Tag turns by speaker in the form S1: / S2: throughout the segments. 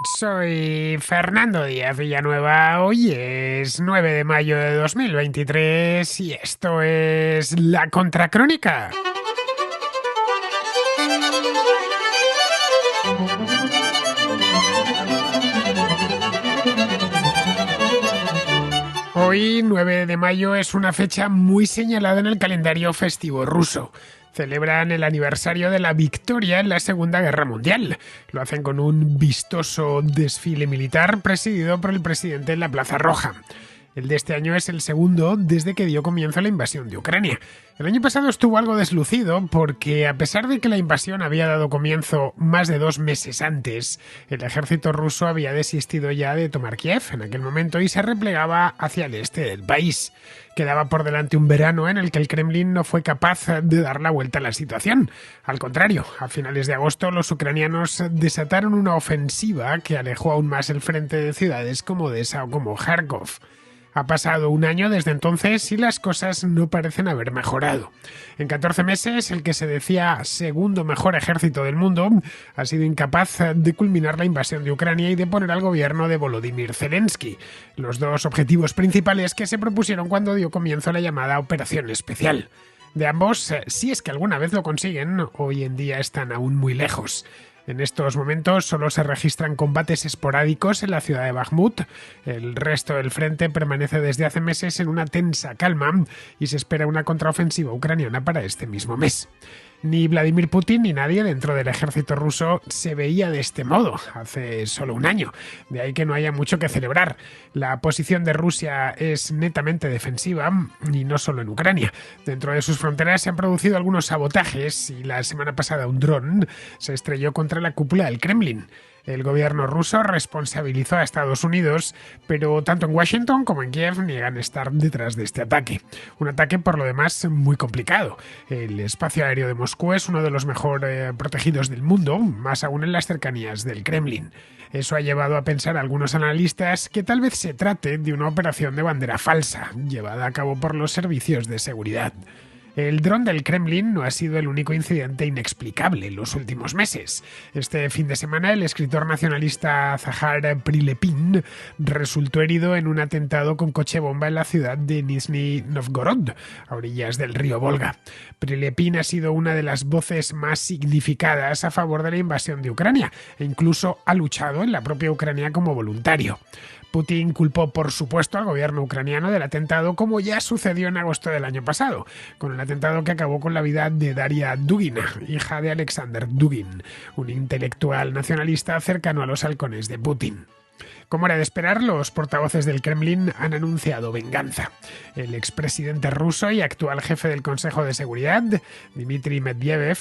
S1: Soy Fernando Díaz Villanueva. Hoy es 9 de mayo de 2023 y esto es La Contracrónica. Hoy, 9 de mayo, es una fecha muy señalada en el calendario festivo ruso. Celebran el aniversario de la victoria en la Segunda Guerra Mundial. Lo hacen con un vistoso desfile militar presidido por el presidente en la Plaza Roja. El de este año es el segundo desde que dio comienzo la invasión de Ucrania. El año pasado estuvo algo deslucido porque, a pesar de que la invasión había dado comienzo más de 2 meses antes, el ejército ruso había desistido ya de tomar Kiev en aquel momento y se replegaba hacia el este del país. Quedaba por delante un verano en el que el Kremlin no fue capaz de dar la vuelta a la situación. Al contrario, a finales de agosto los ucranianos desataron una ofensiva que alejó aún más el frente de ciudades como Odessa o como Kharkov. Ha pasado un año desde entonces y las cosas no parecen haber mejorado. En 14 meses, el que se decía segundo mejor ejército del mundo ha sido incapaz de culminar la invasión de Ucrania y de poner al gobierno de Volodymyr Zelensky, los dos objetivos principales que se propusieron cuando dio comienzo la llamada Operación Especial. De ambos, si es que alguna vez lo consiguen, hoy en día están aún muy lejos. En estos momentos solo se registran combates esporádicos en la ciudad de Bakhmut. El resto del frente permanece desde hace meses en una tensa calma y se espera una contraofensiva ucraniana para este mismo mes. Ni Vladimir Putin ni nadie dentro del ejército ruso se veía de este modo hace solo un año. De ahí que no haya mucho que celebrar. La posición de Rusia es netamente defensiva y no solo en Ucrania. Dentro de sus fronteras se han producido algunos sabotajes y la semana pasada un dron se estrelló contra la cúpula del Kremlin. El gobierno ruso responsabilizó a Estados Unidos, pero tanto en Washington como en Kiev niegan estar detrás de este ataque. Un ataque, por lo demás, muy complicado. El espacio aéreo de Moscú es uno de los mejor protegidos del mundo, más aún en las cercanías del Kremlin. Eso ha llevado a pensar a algunos analistas que tal vez se trate de una operación de bandera falsa, llevada a cabo por los servicios de seguridad. El dron del Kremlin no ha sido el único incidente inexplicable en los últimos meses. Este fin de semana, el escritor nacionalista Zahar Prilepin resultó herido en un atentado con coche bomba en la ciudad de Nizhny Novgorod, a orillas del río Volga. Prilepin ha sido una de las voces más significadas a favor de la invasión de Ucrania e incluso ha luchado en la propia Ucrania como voluntario. Putin culpó, por supuesto, al gobierno ucraniano del atentado, como ya sucedió en agosto del año pasado, con el atentado que acabó con la vida de Daria Dugina, hija de Alexander Dugin, un intelectual nacionalista cercano a los halcones de Putin. Como era de esperar, los portavoces del Kremlin han anunciado venganza. El expresidente ruso y actual jefe del Consejo de Seguridad, Dmitry Medvedev,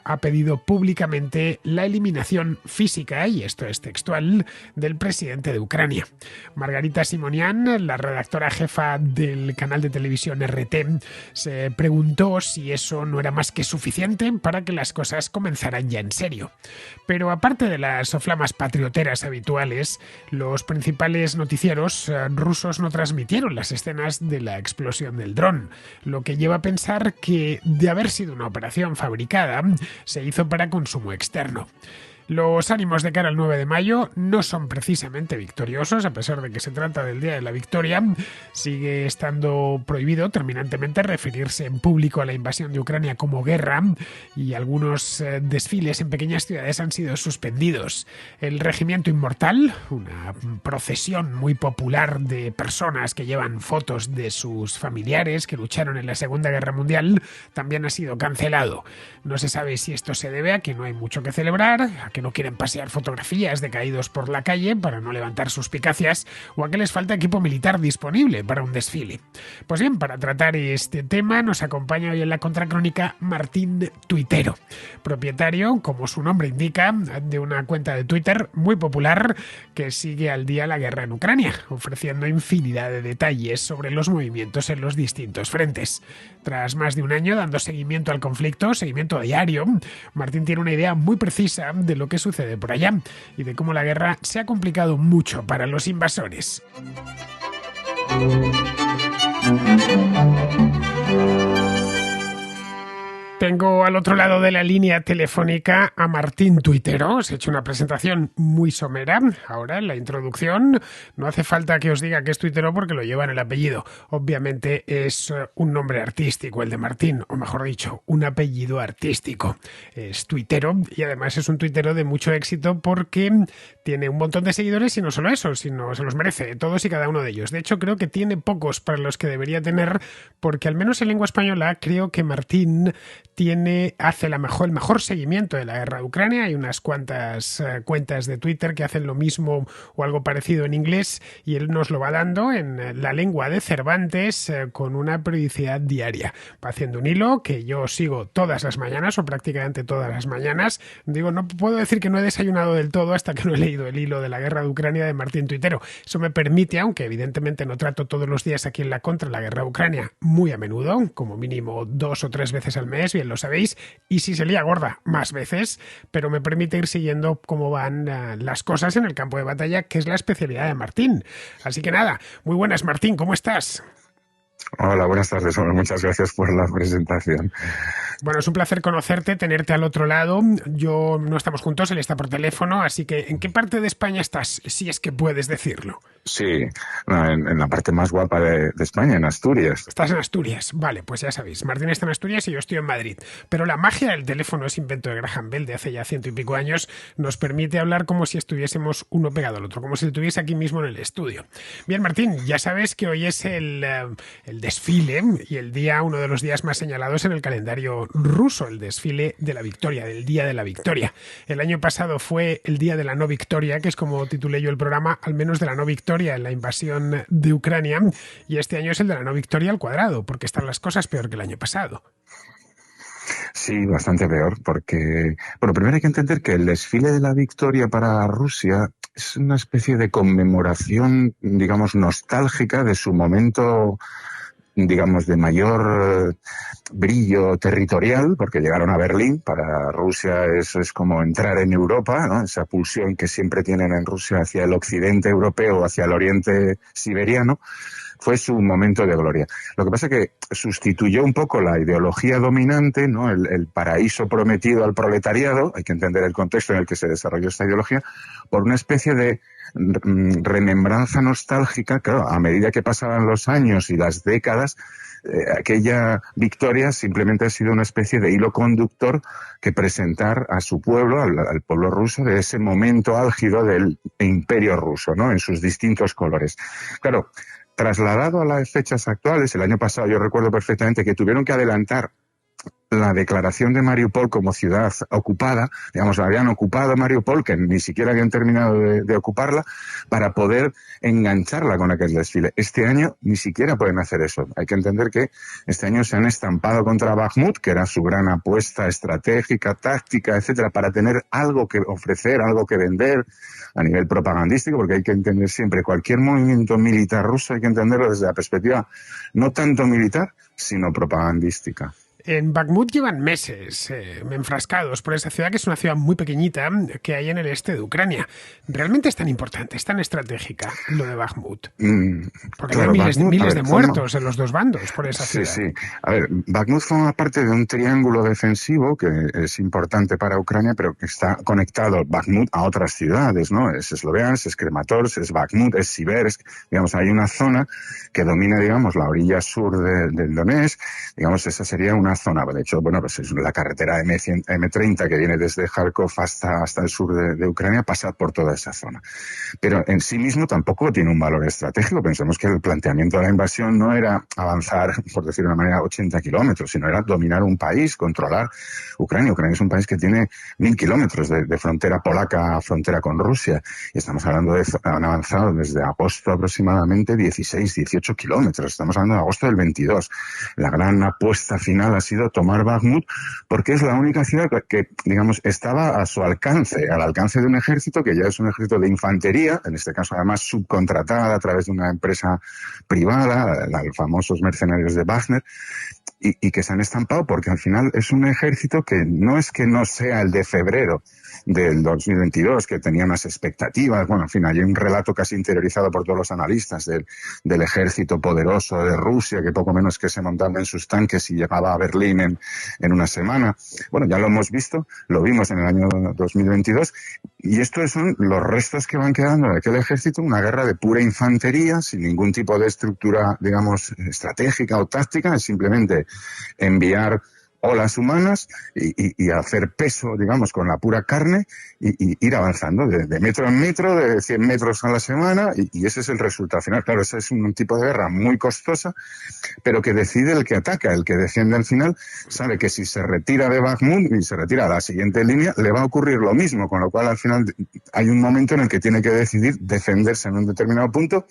S1: ha pedido públicamente la eliminación física, y esto es textual, del presidente de Ucrania. Margarita Simonian, la redactora jefa del canal de televisión RT, se preguntó si eso no era más que suficiente para que las cosas comenzaran ya en serio. Pero aparte de las soflamas patrioteras habituales, los principales noticieros rusos no transmitieron las escenas de la explosión del dron, lo que lleva a pensar que, de haber sido una operación fabricada, se hizo para consumo externo. Los ánimos de cara al 9 de mayo no son precisamente victoriosos, a pesar de que se trata del Día de la Victoria. Sigue estando prohibido terminantemente referirse en público a la invasión de Ucrania como guerra y algunos desfiles en pequeñas ciudades han sido suspendidos. El Regimiento Inmortal, una procesión muy popular de personas que llevan fotos de sus familiares que lucharon en la Segunda Guerra Mundial, también ha sido cancelado. No se sabe si esto se debe a que no hay mucho que celebrar, a que no quieren pasear fotografías de caídos por la calle para no levantar suspicacias o a que les falta equipo militar disponible para un desfile. Pues bien, para tratar este tema nos acompaña hoy en la Contracrónica Martín Tuitero, propietario, como su nombre indica, de una cuenta de Twitter muy popular que sigue al día la guerra en Ucrania, ofreciendo infinidad de detalles sobre los movimientos en los distintos frentes. Tras más de un año dando seguimiento al conflicto, seguimiento diario, Martín tiene una idea muy precisa de lo que sucede por allá y de cómo la guerra se ha complicado mucho para los invasores. Tengo al otro lado de la línea telefónica a Martín Tuitero. Os he hecho una presentación muy somera. Ahora, en la introducción, no hace falta que os diga que es tuitero porque lo lleva en el apellido. Obviamente es un nombre artístico el de Martín, o mejor dicho, un apellido artístico. Es tuitero y además es un tuitero de mucho éxito porque tiene un montón de seguidores y no solo eso, sino se los merece, todos y cada uno de ellos. De hecho, creo que tiene pocos para los que debería tener, porque al menos en lengua española creo que Martín hace el mejor seguimiento de la guerra de Ucrania. Hay unas cuantas cuentas de Twitter que hacen lo mismo o algo parecido en inglés y él nos lo va dando en la lengua de Cervantes con una periodicidad diaria. Va haciendo un hilo que yo sigo todas las mañanas o prácticamente todas las mañanas. Digo, no puedo decir que no he desayunado del todo hasta que no he leído el hilo de la guerra de Ucrania de Martín Tuitero. Eso me permite, aunque evidentemente no trato todos los días aquí en La Contra la guerra de Ucrania, muy a menudo, como mínimo 2 o 3 veces al mes, bien lo sabéis, y si se lía gorda, más veces, pero me permite ir siguiendo cómo van las cosas en el campo de batalla, que es la especialidad de Martín. Así que nada, muy buenas, Martín, ¿cómo estás?
S2: Hola, buenas tardes. Muchas gracias por la presentación.
S1: Bueno, es un placer conocerte, tenerte al otro lado. Yo no estamos juntos, él está por teléfono, así que ¿en qué parte de España estás, si es que puedes decirlo?
S2: Sí, en la parte más guapa de España, en Asturias.
S1: Estás en Asturias, vale, pues ya sabéis, Martín está en Asturias y yo estoy en Madrid. Pero la magia del teléfono es invento de Graham Bell de hace ya 100 y pico años, nos permite hablar como si estuviésemos uno pegado al otro, como si estuviese aquí mismo en el estudio. Bien, Martín, ya sabes que hoy es el desfile y uno de los días más señalados en el calendario ruso, el desfile de la victoria, del Día de la Victoria. El año pasado fue el Día de la No Victoria, que es como titulé yo el programa, al menos de la no victoria en la invasión de Ucrania, y este año es el de la no victoria al cuadrado, porque están las cosas peor que el año pasado.
S2: Sí, bastante peor, porque, bueno, primero hay que entender que el desfile de la victoria para Rusia es una especie de conmemoración, digamos, nostálgica de su momento, digamos, de mayor brillo territorial, porque llegaron a Berlín. Para Rusia eso es como entrar en Europa, ¿no? Esa pulsión que siempre tienen en Rusia hacia el occidente europeo, hacia el oriente siberiano, fue su momento de gloria. Lo que pasa es que sustituyó un poco la ideología dominante, ¿no? El paraíso prometido al proletariado, hay que entender el contexto en el que se desarrolló esta ideología, por una especie de remembranza nostálgica. Claro, a medida que pasaban los años y las décadas, aquella victoria simplemente ha sido una especie de hilo conductor que presentar a su pueblo, al pueblo ruso, de ese momento álgido del imperio ruso, ¿no? En sus distintos colores. Claro, trasladado a las fechas actuales, el año pasado yo recuerdo perfectamente que tuvieron que adelantar la declaración de Mariupol como ciudad ocupada. Digamos, habían ocupado Mariupol, que ni siquiera habían terminado de ocuparla, para poder engancharla con aquel desfile. Este año ni siquiera pueden hacer eso. Hay que entender que este año se han estampado contra Bakhmut, que era su gran apuesta estratégica, táctica, etcétera, para tener algo que ofrecer, algo que vender a nivel propagandístico, porque hay que entender siempre cualquier movimiento militar ruso, hay que entenderlo desde la perspectiva no tanto militar, sino propagandística.
S1: En Bakhmut llevan meses enfrascados por esa ciudad, que es una ciudad muy pequeñita que hay en el este de Ucrania. ¿Realmente es tan importante, es tan estratégica lo de Bakhmut? Porque
S2: Claro,
S1: hay miles de muertos
S2: forma...
S1: en los dos bandos por esa ciudad.
S2: Sí. A ver, Bakhmut forma parte de un triángulo defensivo que es importante para Ucrania, pero que está conectado Bakhmut a otras ciudades, ¿no? Es Sloviansk, es Kramatorsk, es Bakhmut, es Siversk. Digamos, hay una zona que domina, digamos, la orilla sur del Donetsk. Digamos, esa sería una zona. De hecho, bueno, pues es la carretera M30 que viene desde Kharkov hasta el sur de Ucrania, pasa por toda esa zona. Pero en sí mismo tampoco tiene un valor estratégico. Pensemos que el planteamiento de la invasión no era avanzar, por decirlo de una manera, 80 kilómetros, sino era dominar un país, controlar Ucrania. Ucrania es un país que tiene 1000 kilómetros de frontera polaca a frontera con Rusia. Y estamos hablando han avanzado desde agosto aproximadamente 16, 18 kilómetros. Estamos hablando de agosto del 22. La gran apuesta final ha sido tomar Bakhmut, porque es la única ciudad que, digamos, estaba a su alcance, al alcance de un ejército que ya es un ejército de infantería, en este caso además subcontratada a través de una empresa privada, los famosos mercenarios de Wagner, y que se han estampado porque al final es un ejército que no sea el de febrero del 2022, que tenía unas expectativas. Bueno, en fin, hay un relato casi interiorizado por todos los analistas del ejército poderoso de Rusia, que poco menos que se montaba en sus tanques y llegaba a Berlín en una semana. Bueno, ya lo hemos visto, lo vimos en el año 2022, y estos son los restos que van quedando de aquel ejército, una guerra de pura infantería, sin ningún tipo de estructura, digamos, estratégica o táctica, es simplemente enviar olas humanas y hacer peso, digamos, con la pura carne y ir avanzando de metro en metro, de 100 metros a la semana, y ese es el resultado final. Claro, ese es un tipo de guerra muy costosa, pero que decide el que ataca, el que defiende al final, sabe que si se retira de Bakhmut y se retira a la siguiente línea, le va a ocurrir lo mismo, con lo cual al final hay un momento en el que tiene que decidir defenderse en un determinado punto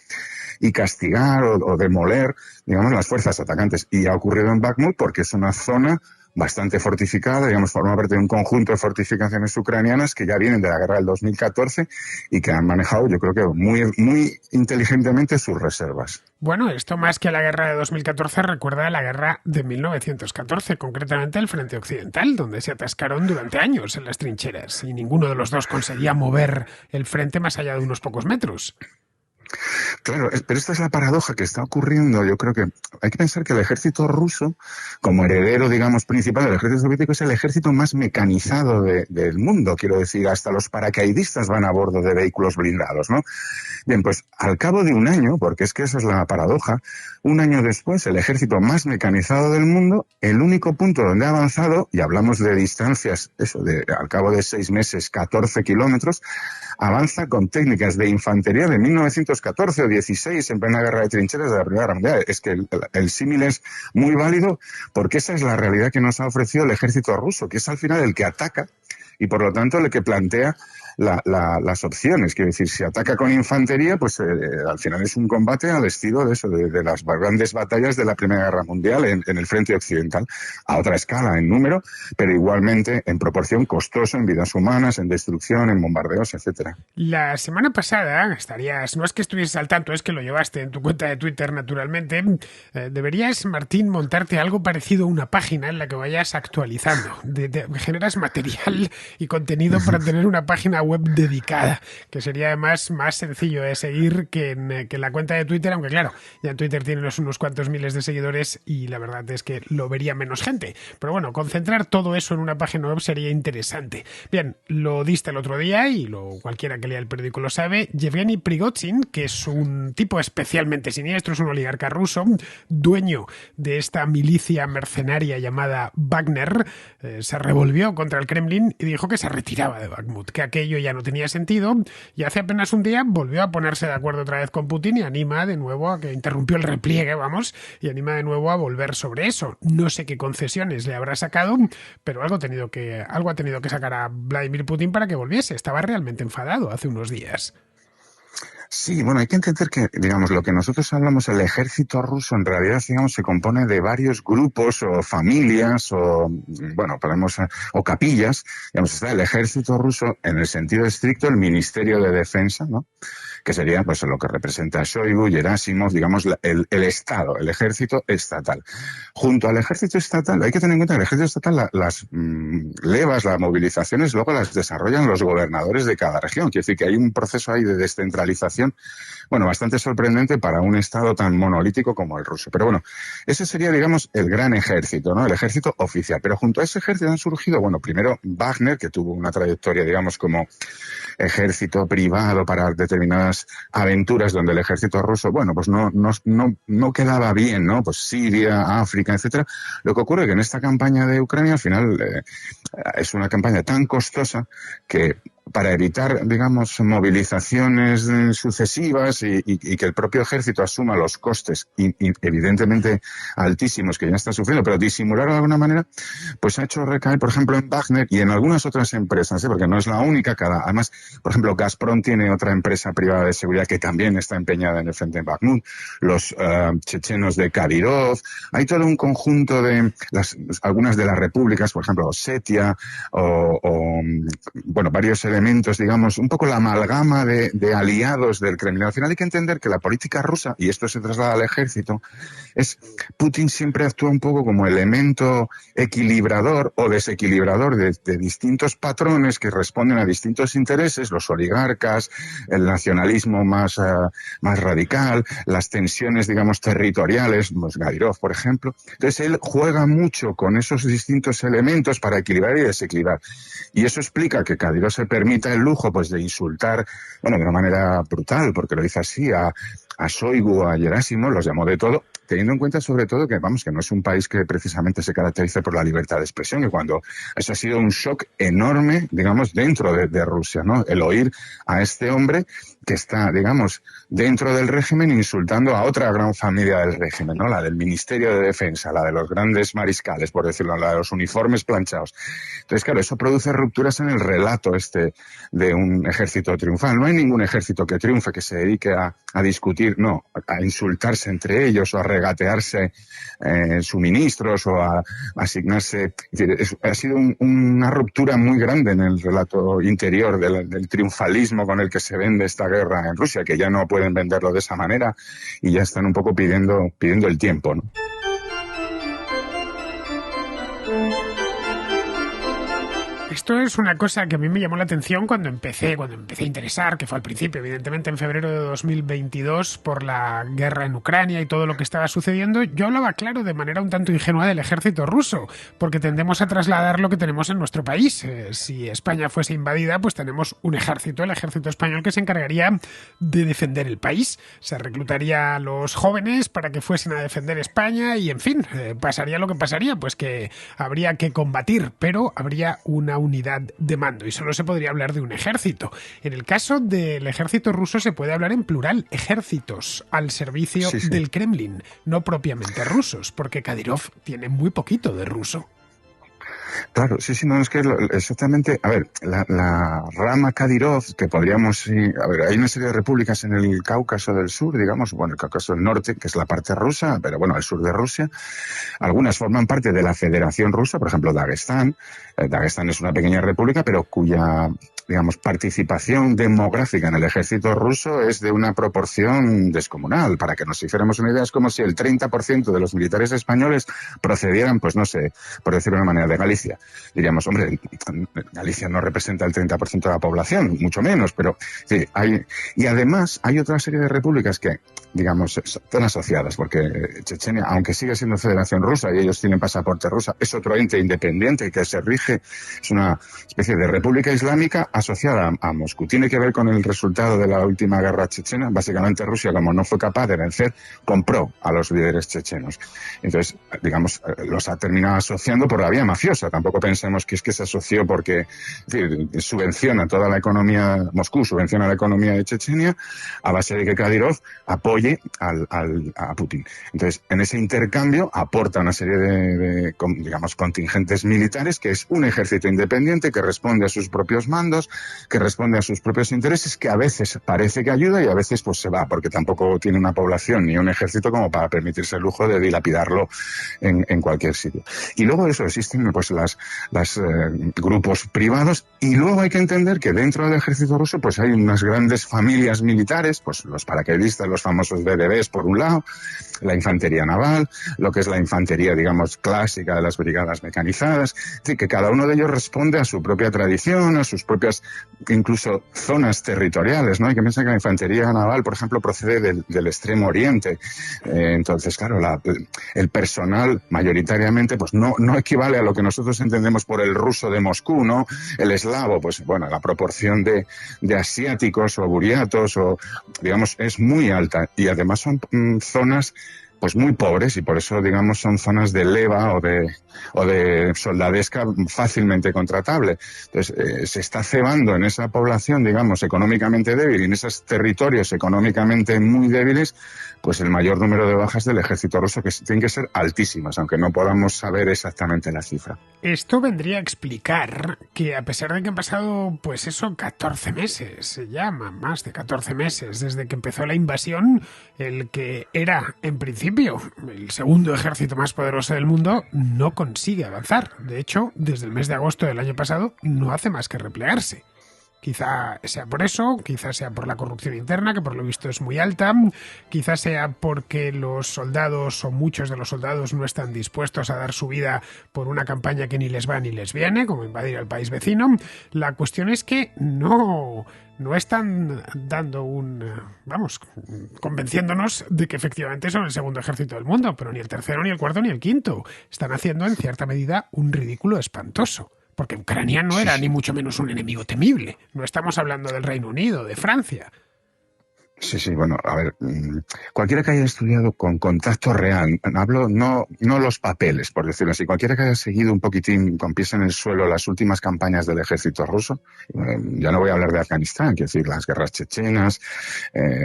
S2: y castigar o demoler, digamos, las fuerzas atacantes. Y ha ocurrido en Bakhmut porque es una zona bastante fortificada, digamos, forma parte de un conjunto de fortificaciones ucranianas que ya vienen de la guerra del 2014 y que han manejado, yo creo que muy inteligentemente, sus reservas.
S1: Bueno, esto más que la guerra de 2014 recuerda a la guerra de 1914, concretamente el Frente Occidental, donde se atascaron durante años en las trincheras y ninguno de los dos conseguía mover el frente más allá de unos pocos metros.
S2: Claro, pero esta es la paradoja que está ocurriendo. Yo creo que hay que pensar que el ejército ruso, como heredero, digamos, principal del ejército soviético, es el ejército más mecanizado del mundo. Quiero decir, hasta los paracaidistas van a bordo de vehículos blindados, ¿no? Bien, pues al cabo de un año, porque es que esa es la paradoja, un año después, el ejército más mecanizado del mundo, el único punto donde ha avanzado, y hablamos de distancias, al cabo de 6 meses, 14 kilómetros, avanza con técnicas de infantería de 1914 o 16, en plena guerra de trincheras de la Primera Guerra Mundial. Es que el símil es muy válido porque esa es la realidad que nos ha ofrecido el ejército ruso, que es al final el que ataca y por lo tanto el que plantea las opciones. Quiero decir, si ataca con infantería, pues al final es un combate al estilo de las grandes batallas de la Primera Guerra Mundial en el frente occidental, a otra escala en número, pero igualmente en proporción costoso en vidas humanas, en destrucción, en bombardeos, etcétera.
S1: La semana pasada no es que estuvieses al tanto, es que lo llevaste en tu cuenta de Twitter naturalmente, deberías, Martín, montarte algo parecido a una página en la que vayas actualizando. Generas material y contenido para tener una página web dedicada, que sería además más sencillo de seguir que en la cuenta de Twitter, aunque claro, ya en Twitter tienes unos cuantos miles de seguidores y la verdad es que lo vería menos gente. Pero bueno, concentrar todo eso en una página web sería interesante. Bien, lo diste el otro día y cualquiera que lea el periódico lo sabe. Yevgeny Prigozhin, que es un tipo especialmente siniestro, es un oligarca ruso, dueño de esta milicia mercenaria llamada Wagner, se revolvió contra el Kremlin y dijo que se retiraba de Bakhmut, que aquello ya no tenía sentido, y hace apenas un día volvió a ponerse de acuerdo otra vez con Putin y anima de nuevo a que interrumpió el repliegue, y anima de nuevo a volver sobre eso. No sé qué concesiones le habrá sacado, pero algo ha tenido que sacar a Vladimir Putin para que volviese. Estaba realmente enfadado hace unos días.
S2: Sí, bueno, hay que entender que, digamos, lo que nosotros hablamos, el ejército ruso, en realidad, digamos, se compone de varios grupos o familias o capillas. Digamos, está el ejército ruso, en el sentido estricto, el Ministerio de Defensa, ¿no? Que sería, pues, lo que representa Shoigu, Gerasimov, digamos, el Estado, el ejército estatal. Junto al ejército estatal, hay que tener en cuenta que el ejército estatal, las levas, las movilizaciones, luego las desarrollan los gobernadores de cada región. Quiere decir que hay un proceso ahí de descentralización, bueno, bastante sorprendente para un Estado tan monolítico como el ruso. Pero bueno, ese sería, digamos, el gran ejército, ¿no? El ejército oficial. Pero junto a ese ejército han surgido, bueno, primero Wagner, que tuvo una trayectoria, digamos, como ejército privado para determinadas aventuras donde el ejército ruso, bueno, pues no quedaba bien, ¿no? Pues Siria, África, etcétera. Lo que ocurre es que en esta campaña de Ucrania, al final, es una campaña tan costosa que para evitar, digamos, movilizaciones sucesivas y que el propio ejército asuma los costes evidentemente altísimos que ya está sufriendo, pero disimularlo de alguna manera, pues ha hecho recaer, por ejemplo, en Wagner y en algunas otras empresas, porque no es la única. Además, por ejemplo, Gazprom tiene otra empresa privada de seguridad que también está empeñada en el frente de Bakhmut, los chechenos de Kadyrov, hay todo un conjunto de algunas de las repúblicas, por ejemplo, Osetia o varios elementos elementos, digamos, un poco la amalgama de aliados del Kremlin. Al final hay que entender que la política rusa, y esto se traslada al ejército, Putin siempre actúa un poco como elemento equilibrador o desequilibrador de distintos patrones que responden a distintos intereses, los oligarcas, el nacionalismo más radical, las tensiones, digamos, territoriales, pues Kadyrov, por ejemplo. Entonces él juega mucho con esos distintos elementos para equilibrar y desequilibrar. Y eso explica que Kadyrov se permita el lujo, pues, de insultar, bueno, de una manera brutal, porque lo dice así, a Shoigu, a Gerasimov, los llamó de todo, teniendo en cuenta sobre todo que, vamos, que no es un país que precisamente se caracterice por la libertad de expresión, y cuando eso ha sido un shock enorme, digamos, dentro de Rusia, ¿no? El oír a este hombre que está, digamos, dentro del régimen insultando a otra gran familia del régimen, ¿no? La del Ministerio de Defensa, la de los grandes mariscales, por decirlo, la de los uniformes planchados. Entonces, claro, eso produce rupturas en el relato de un ejército triunfal. No hay ningún ejército que triunfe, que se dedique a discutir, no, a insultarse entre ellos o a regatearse suministros o a asignarse. Ha sido una ruptura muy grande en el relato interior del triunfalismo con el que se vende esta guerra en Rusia, que ya no pueden venderlo de esa manera y ya están un poco pidiendo el tiempo, ¿no?
S1: Esto es una cosa que a mí me llamó la atención cuando empecé a interesar, que fue al principio, evidentemente en febrero de 2022, por la guerra en Ucrania y todo lo que estaba sucediendo. Yo hablaba, claro, de manera un tanto ingenua del ejército ruso, porque tendemos a trasladar lo que tenemos en nuestro país. Si España fuese invadida, pues tenemos un ejército, el ejército español, que se encargaría de defender el país. Se reclutaría a los jóvenes para que fuesen a defender España y, en fin, pasaría lo que pasaría, pues que habría que combatir, pero habría una unidad de mando y solo se podría hablar de un ejército. En el caso del ejército ruso se puede hablar en plural, ejércitos al servicio del Kremlin, no propiamente rusos, porque Kadyrov tiene muy poquito de ruso.
S2: Claro, sí, no, es que exactamente, a ver, la rama Kadyrov, que podríamos, a ver, hay una serie de repúblicas en el Cáucaso del Sur, digamos, bueno, el Cáucaso del Norte, que es la parte rusa, pero bueno, al sur de Rusia, algunas forman parte de la Federación Rusa, por ejemplo, Dagestán. Dagestán es una pequeña república, pero cuya, digamos, participación demográfica en el ejército ruso es de una proporción descomunal. Para que nos hiciéramos una idea, es como si el 30% de los militares españoles procedieran, pues no sé, por decirlo de una manera, de Galicia. Diríamos, hombre, Galicia no representa el 30% de la población, mucho menos, pero sí, y además hay otra serie de repúblicas que, digamos, están asociadas, porque Chechenia, aunque sigue siendo Federación Rusa y ellos tienen pasaporte rusa, es otro ente independiente que se rige, es una especie de república islámica asociada a Moscú. Tiene que ver con el resultado de la última guerra chechena. Básicamente Rusia, como no fue capaz de vencer, compró a los líderes chechenos. Entonces, digamos, los ha terminado asociando por la vía mafiosa. Tampoco pensemos que es que se asoció porque, es decir, subvenciona toda la economía, Moscú subvenciona la economía de Chechenia a base de que Kadyrov apoye a Putin. Entonces, en ese intercambio aporta una serie de digamos, contingentes militares, que es un ejército independiente que responde a sus propios mandos, que responde a sus propios intereses, que a veces parece que ayuda y a veces pues se va, porque tampoco tiene una población ni un ejército como para permitirse el lujo de dilapidarlo en cualquier sitio. Y luego de eso existen pues las grupos privados, y luego hay que entender que dentro del ejército ruso pues hay unas grandes familias militares, pues los paracaidistas, los famosos VDVs por un lado, la infantería naval, lo que es la infantería, digamos, clásica de las brigadas mecanizadas, es decir, que cada uno de ellos responde a su propia tradición, a sus propias, incluso, zonas territoriales, ¿no? Hay que pensar que la infantería naval, por ejemplo, procede del Extremo Oriente. Entonces, claro, el personal mayoritariamente pues no equivale a lo que nosotros entendemos por el ruso de Moscú, ¿no? El eslavo, pues bueno, la proporción de asiáticos o buriatos, o digamos, es muy alta, y además son zonas pues muy pobres, y por eso, digamos, son zonas de leva o de soldadesca fácilmente contratable. Entonces, se está cebando en esa población, digamos, económicamente débil, y en esos territorios económicamente muy débiles, pues el mayor número de bajas del ejército ruso, que tienen que ser altísimas, aunque no podamos saber exactamente la cifra.
S1: Esto vendría a explicar que, a pesar de que han pasado, pues eso, 14 meses, se llama, más de 14 meses, desde que empezó la invasión, el que era, en principio, el segundo ejército más poderoso del mundo, no consigue avanzar. De hecho, desde el mes de agosto del año pasado, no hace más que replegarse. Quizá sea por eso, quizá sea por la corrupción interna, que por lo visto es muy alta, quizá sea porque los soldados o muchos de los soldados no están dispuestos a dar su vida por una campaña que ni les va ni les viene, como invadir el país vecino. La cuestión es que no están dando convenciéndonos de que efectivamente son el segundo ejército del mundo, pero ni el tercero, ni el cuarto, ni el quinto. Están haciendo en cierta medida un ridículo espantoso. Porque Ucrania no era ni mucho menos un enemigo temible. No estamos hablando del Reino Unido, de Francia.
S2: Sí, bueno, a ver, cualquiera que haya estudiado con contacto real, hablo no los papeles, por decirlo así, cualquiera que haya seguido un poquitín con pies en el suelo las últimas campañas del ejército ruso, ya no voy a hablar de Afganistán, quiero decir, las guerras chechenas,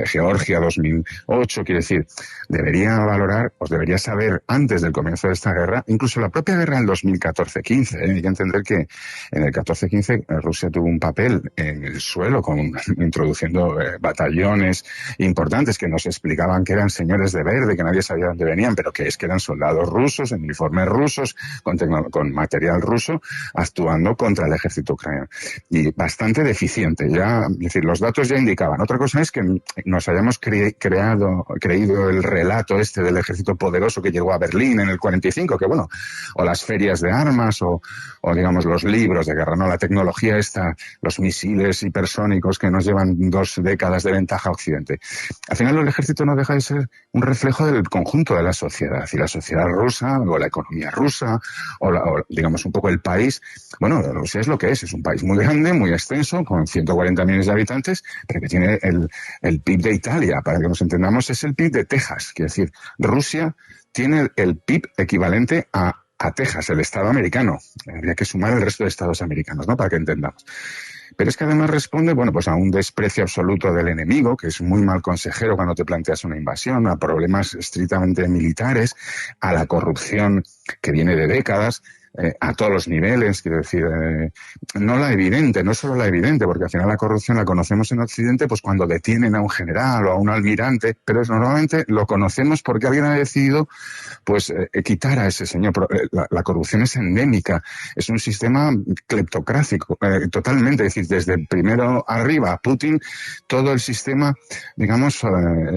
S2: Georgia 2008, quiero decir, debería valorar, debería saber antes del comienzo de esta guerra, incluso la propia guerra del 2014-15, hay que entender que en el 14-15 Rusia tuvo un papel en el suelo, introduciendo batallones importantes que nos explicaban que eran señores de verde, que nadie sabía dónde venían, pero que eran soldados rusos, en uniformes rusos, con material ruso, actuando contra el ejército ucraniano. Y bastante deficiente, ya, es decir, los datos ya indicaban. Otra cosa es que nos hayamos creído el relato este del ejército poderoso que llegó a Berlín en el 45, que bueno, o las ferias de armas, o digamos los libros de guerra, ¿no? La tecnología esta, los misiles hipersónicos que nos llevan 2 décadas de ventaja a Occidente. Al final el ejército no deja de ser un reflejo del conjunto de la sociedad, y la sociedad rusa, o la economía rusa, o digamos un poco el país. Bueno, Rusia es lo que es un país muy grande, muy extenso, con 140 millones de habitantes, pero que tiene el PIB de Italia, para que nos entendamos, es el PIB de Texas. Quiere decir, Rusia tiene el PIB equivalente a Texas, el estado americano. Habría que sumar el resto de estados americanos, ¿no? Para que entendamos. Pero es que además responde, pues a un desprecio absoluto del enemigo, que es muy mal consejero cuando te planteas una invasión, a problemas estrictamente militares, a la corrupción que viene de décadas, a todos los niveles, quiero decir, no solo la evidente, porque al final la corrupción la conocemos en Occidente, pues cuando detienen a un general o a un almirante, pero normalmente lo conocemos porque alguien ha decidido, pues, quitar a ese señor. La corrupción es endémica, es un sistema cleptocrático, totalmente, es decir, desde primero arriba, Putin, todo el sistema, digamos,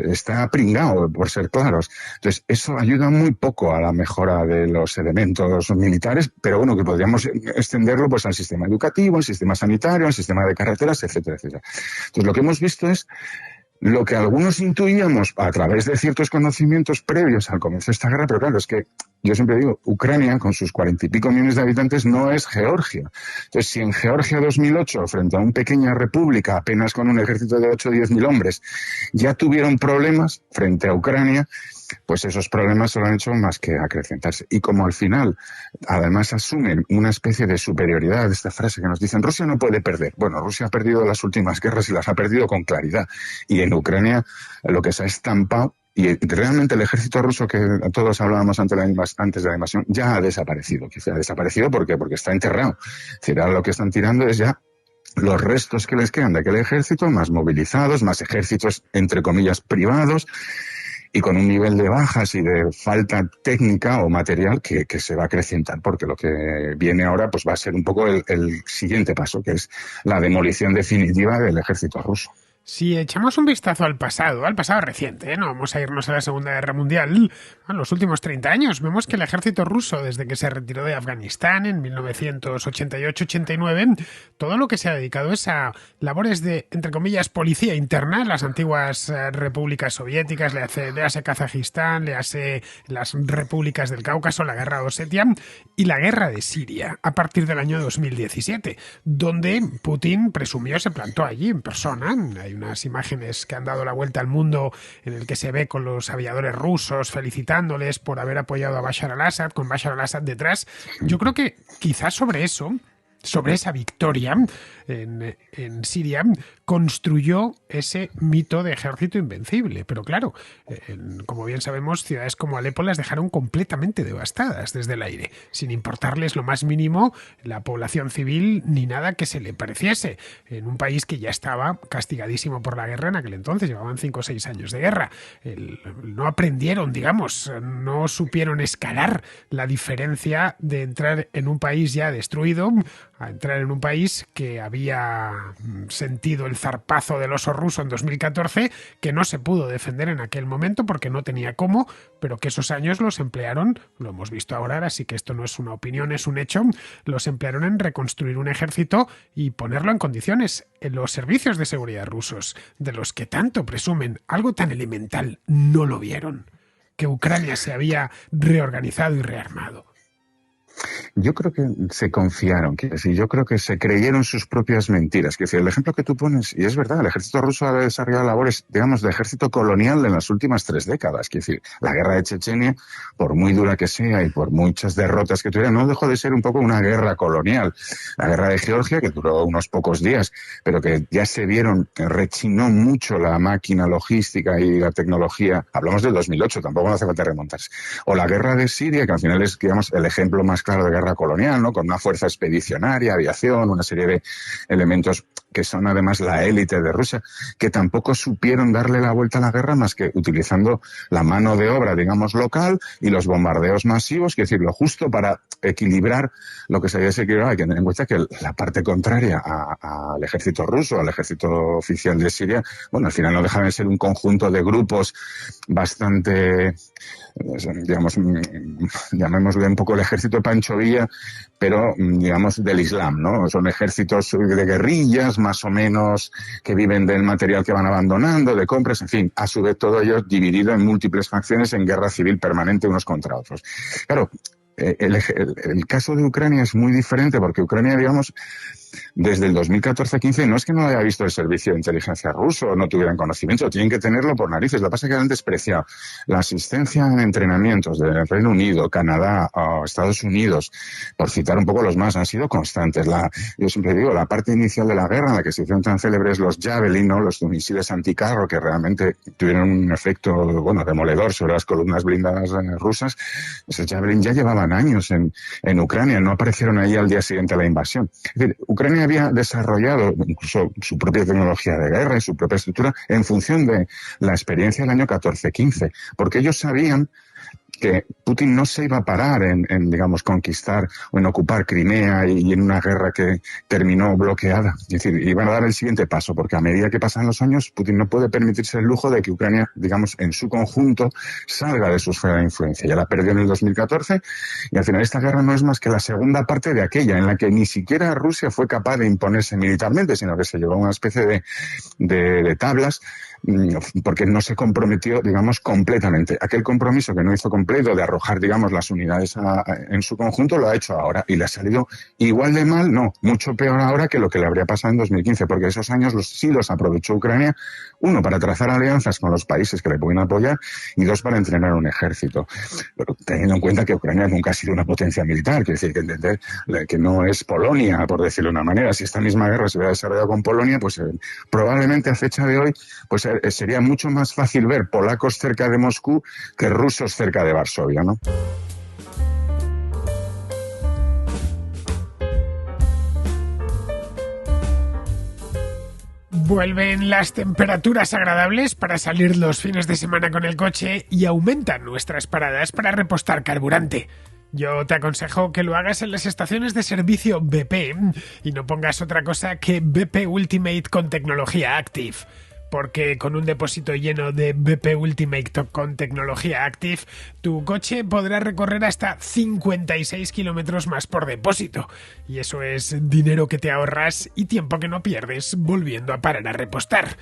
S2: está pringado, por ser claros. Entonces, eso ayuda muy poco a la mejora de los elementos militares, pero bueno, que podríamos extenderlo pues al sistema educativo, al sistema sanitario, al sistema de carreteras, etcétera, etcétera. Entonces, lo que hemos visto es lo que algunos intuíamos a través de ciertos conocimientos previos al comienzo de esta guerra, pero claro, es que yo siempre digo, Ucrania, con sus 40 y pico millones de habitantes, no es Georgia. Entonces, si en Georgia 2008, frente a una pequeña república, apenas con un ejército de 8 o 10 mil hombres, ya tuvieron problemas frente a Ucrania, pues esos problemas solo han hecho más que acrecentarse. Y como al final, además, asumen una especie de superioridad, esta frase que nos dicen, Rusia no puede perder. Bueno, Rusia ha perdido las últimas guerras y las ha perdido con claridad. Y en Ucrania lo que se ha estampado, y realmente el ejército ruso que todos hablábamos antes de la invasión ya ha desaparecido. Quizá ha desaparecido porque está enterrado. Es decir, ahora lo que están tirando es ya los restos que les quedan de aquel ejército, más movilizados, más ejércitos, entre comillas, privados, y con un nivel de bajas y de falta técnica o material que se va a acrecentar, porque lo que viene ahora pues va a ser un poco el siguiente paso, que es la demolición definitiva del ejército ruso.
S1: Si echamos un vistazo al pasado reciente, no vamos a irnos a la Segunda Guerra Mundial, a los últimos 30 años, vemos que el ejército ruso, desde que se retiró de Afganistán en 1988-89, todo lo que se ha dedicado es a labores de, entre comillas, policía interna en las antiguas repúblicas soviéticas, le hace Kazajistán, le hace las repúblicas del Cáucaso, la guerra de Osetia y la guerra de Siria, a partir del año 2017, donde Putin presumió, se plantó allí en persona. Hay unas imágenes que han dado la vuelta al mundo en el que se ve con los aviadores rusos felicitándoles por haber apoyado a Bashar al-Assad, con Bashar al-Assad detrás. Yo creo que quizás sobre esa victoria en Siria, construyó ese mito de ejército invencible. Pero claro, como bien sabemos, ciudades como Alepo las dejaron completamente devastadas desde el aire, sin importarles lo más mínimo la población civil ni nada que se le pareciese, en un país que ya estaba castigadísimo por la guerra en aquel entonces. Llevaban 5 o 6 años de guerra. No aprendieron, digamos, no supieron escalar la diferencia de entrar en un país ya destruido a entrar en un país que había sentido el zarpazo del oso ruso en 2014, que no se pudo defender en aquel momento porque no tenía cómo, pero que esos años los emplearon, lo hemos visto ahora, así que esto no es una opinión, es un hecho, los emplearon en reconstruir un ejército y ponerlo en condiciones. En los servicios de seguridad rusos, de los que tanto presumen, algo tan elemental no lo vieron, que Ucrania se había reorganizado y rearmado.
S2: Yo creo que se confiaron, quiero decir, yo creo que se creyeron sus propias mentiras. Quiero decir, el ejemplo que tú pones, y es verdad, el ejército ruso ha desarrollado labores, digamos, de ejército colonial en las últimas 3 décadas. Quiero decir, la guerra de Chechenia, por muy dura que sea y por muchas derrotas que tuviera, no dejó de ser un poco una guerra colonial. La guerra de Georgia, que duró unos pocos días, pero que ya se vieron que rechinó mucho la máquina logística y la tecnología. Hablamos del 2008, tampoco hace falta remontarse. O la guerra de Siria, que al final es, digamos, el ejemplo más claro de guerra colonial, ¿no? Con una fuerza expedicionaria, aviación, una serie de elementos que son además la élite de Rusia, que tampoco supieron darle la vuelta a la guerra más que utilizando la mano de obra, digamos, local y los bombardeos masivos, es decir, lo justo para equilibrar lo que se había desequilibrado. Hay que tener en cuenta que la parte contraria al ejército ruso, al ejército oficial de Siria, bueno, al final no dejan de ser un conjunto de grupos bastante, digamos, llamémosle un poco el ejército Pancho Villa, pero digamos del Islam, ¿no? Son ejércitos de guerrillas, más o menos, que viven del material que van abandonando, de compras, en fin, a su vez todo ello dividido en múltiples facciones en guerra civil permanente unos contra otros. Claro, el caso de Ucrania es muy diferente porque Ucrania, digamos, desde el 2014-15 no es que no haya visto el servicio de inteligencia ruso o no tuvieran conocimiento, tienen que tenerlo por narices. Lo que pasa es que han despreciado la asistencia en entrenamientos del Reino Unido, Canadá, Estados Unidos, por citar un poco los más, han sido constantes. Yo siempre digo, la parte inicial de la guerra en la que se hicieron tan célebres los Javelin, ¿no? Los misiles anticarro que realmente tuvieron un efecto, bueno, demoledor sobre las columnas blindadas rusas. Esos Javelin ya llevaban años en Ucrania, no aparecieron ahí al día siguiente de la invasión. Es decir, Ucrania había desarrollado incluso su propia tecnología de guerra y su propia estructura en función de la experiencia del año 14-15, porque ellos sabían que Putin no se iba a parar en digamos, conquistar o en ocupar Crimea y en una guerra que terminó bloqueada. Es decir, iban a dar el siguiente paso, porque a medida que pasan los años, Putin no puede permitirse el lujo de que Ucrania, digamos, en su conjunto, salga de su esfera de influencia. Ya la perdió en el 2014 y al final esta guerra no es más que la segunda parte de aquella, en la que ni siquiera Rusia fue capaz de imponerse militarmente, sino que se llevó a una especie de tablas, porque no se comprometió, digamos, completamente. Aquel compromiso que no hizo completo de arrojar, digamos, las unidades en su conjunto, lo ha hecho ahora y le ha salido igual de mal, no, mucho peor ahora que lo que le habría pasado en 2015, porque esos años sí los aprovechó Ucrania, uno, para trazar alianzas con los países que le pueden apoyar y dos, para entrenar un ejército. Pero teniendo en cuenta que Ucrania nunca ha sido una potencia militar, quiere decir que entender que no es Polonia, por decirlo de una manera. Si esta misma guerra se hubiera desarrollado con Polonia, pues probablemente a fecha de hoy, pues sería mucho más fácil ver polacos cerca de Moscú que rusos cerca de Varsovia, ¿no?
S1: Vuelven las temperaturas agradables para salir los fines de semana con el coche y aumentan nuestras paradas para repostar carburante. Yo te aconsejo que lo hagas en las estaciones de servicio BP y no pongas otra cosa que BP Ultimate con tecnología Active. Porque con un depósito lleno de BP Ultimate con tecnología Active, tu coche podrá recorrer hasta 56 kilómetros más por depósito. Y eso es dinero que te ahorras y tiempo que no pierdes volviendo a parar a repostar.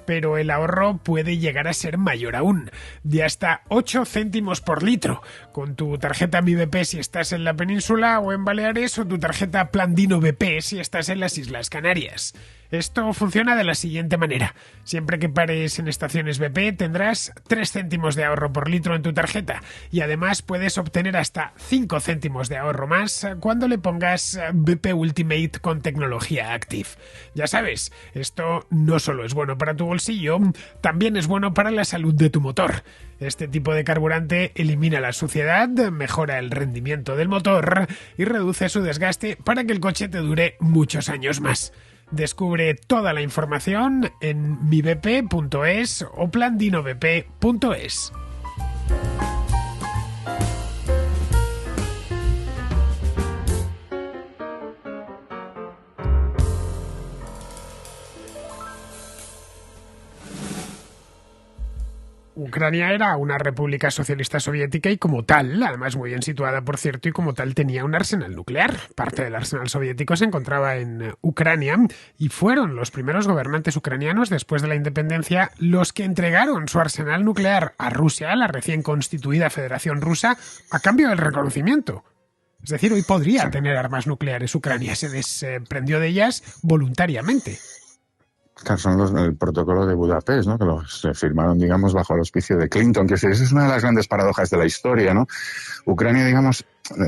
S1: Pero el ahorro puede llegar a ser mayor aún, de hasta 8 céntimos por litro, con tu tarjeta Mi BP si estás en la península o en Baleares o tu tarjeta Plandino BP si estás en las Islas Canarias. Esto funciona de la siguiente manera. Siempre que pares en estaciones BP tendrás 3 céntimos de ahorro por litro en tu tarjeta y además puedes obtener hasta 5 céntimos de ahorro más cuando le pongas BP Ultimate con tecnología Active. Ya sabes, esto no solo es bueno para tu bolsillo, también es bueno para la salud de tu motor. Este tipo de carburante elimina la suciedad, mejora el rendimiento del motor y reduce su desgaste para que el coche te dure muchos años más. Descubre toda la información en mibp.es o plandinobp.es. Ucrania era una república socialista soviética y como tal, además muy bien situada por cierto, y como tal tenía un arsenal nuclear. Parte del arsenal soviético se encontraba en Ucrania y fueron los primeros gobernantes ucranianos después de la independencia los que entregaron su arsenal nuclear a Rusia, a la recién constituida Federación Rusa, a cambio del reconocimiento. Es decir, hoy podría tener armas nucleares Ucrania, se desprendió de ellas voluntariamente.
S2: Claro, son el protocolo de Budapest, ¿no? Que se firmaron, digamos, bajo el auspicio de Clinton, que esa es una de las grandes paradojas de la historia, ¿no? Ucrania, digamos,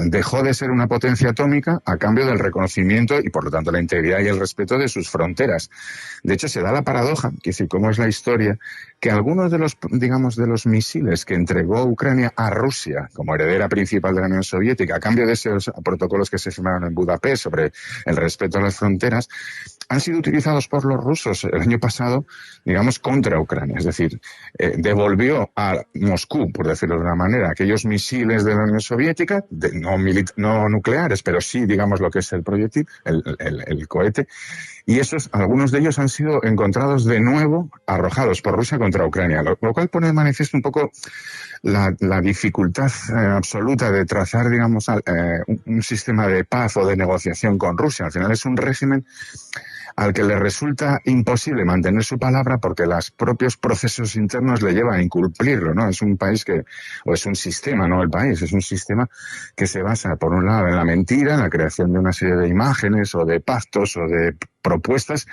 S2: dejó de ser una potencia atómica a cambio del reconocimiento y, por lo tanto, la integridad y el respeto de sus fronteras. De hecho, se da la paradoja, que es cómo es la historia, que algunos de los, digamos, de los misiles que entregó Ucrania a Rusia como heredera principal de la Unión Soviética, a cambio de esos protocolos que se firmaron en Budapest sobre el respeto a las fronteras, han sido utilizados por los rusos el año pasado, digamos, contra Ucrania. Es decir, devolvió a Moscú, por decirlo de una manera, aquellos misiles de la Unión Soviética, no nucleares, pero sí, digamos, lo que es el proyectil, el cohete, y algunos de ellos han sido encontrados de nuevo, arrojados por Rusia contra Ucrania, lo cual pone de manifiesto un poco la dificultad absoluta de trazar, digamos, un sistema de paz o de negociación con Rusia. Al final es un régimen al que le resulta imposible mantener su palabra porque los propios procesos internos le llevan a incumplirlo, ¿no? Es un país o es un sistema, no el país, es un sistema que se basa, por un lado, en la mentira, en la creación de una serie de imágenes o de pactos o de propuestas